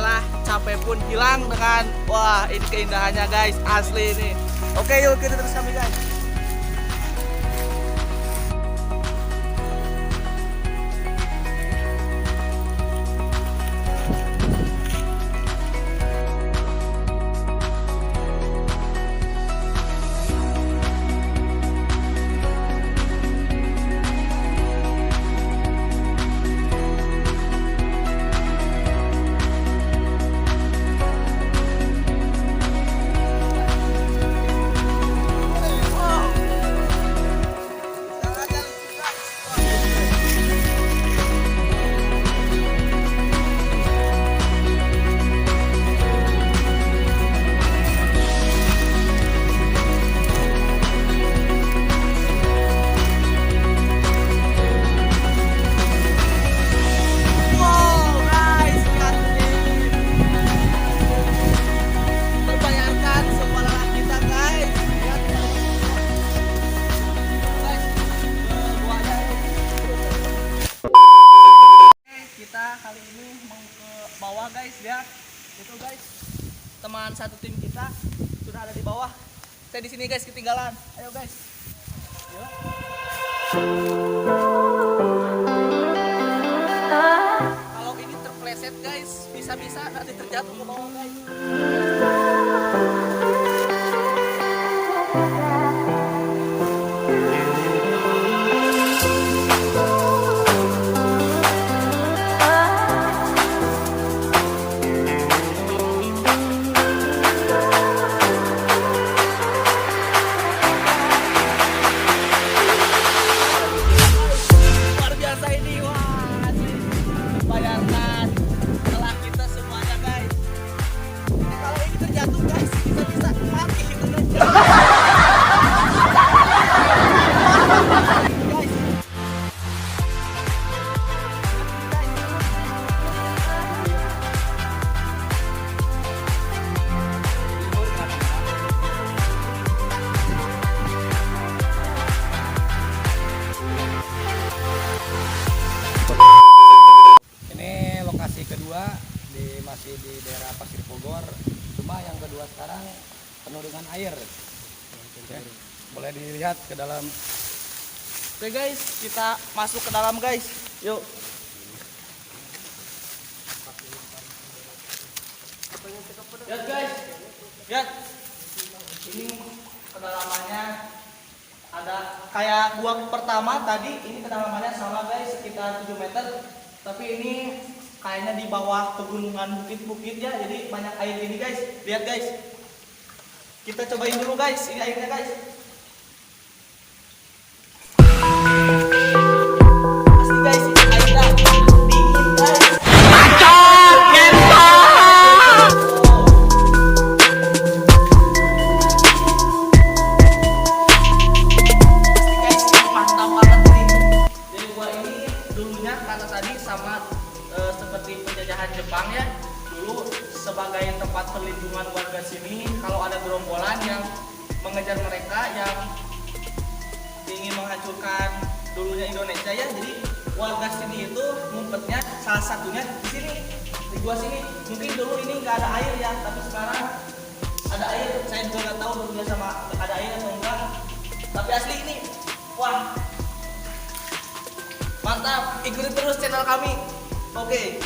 lelah, capek pun hilang dengan wah ini keindahannya guys, asli ini. Oke yuk kita terus kami guys. Kali ini mau ke bawah guys, lihat itu guys, teman satu tim kita sudah ada di bawah. Saya di sini guys ketinggalan. Ayo guys. Yuk. Kalau ini terpleset guys, bisa-bisa nanti terjatuh ke bawah guys. Masih di daerah Pasir Bogor, cuma yang kedua sekarang penuh dengan air. Oke, boleh dilihat ke dalam. Oke guys, kita masuk ke dalam guys. Yuk. Lihat guys, lihat. Ini kedalamannya ada kayak gua pertama tadi. Ini kedalamannya sama guys, sekitar 7 meter. Tapi ini kayaknya di bawah pegunungan bukit-bukit ya, jadi banyak air ini guys. Lihat guys, kita cobain dulu guys ini airnya guys. Asli guys, ini airnya dingin guys. Mantap, mantap. Asli guys, ini mantap banget nih. Jadi gua ini dulunya kata tadi sama seperti penjajahan Jepang ya, dulu sebagai tempat perlindungan warga sini kalau ada gerombolan yang mengejar mereka yang ingin menghancurkan dulunya Indonesia ya, jadi warga sini itu ngumpetnya salah satunya di sini, di gua sini. Mungkin dulu ini nggak ada air ya, tapi sekarang ada air. Saya juga nggak tahu dulunya sama ada air atau enggak, tapi asli ini wah mantap. Ikuti terus channel kami. Oke.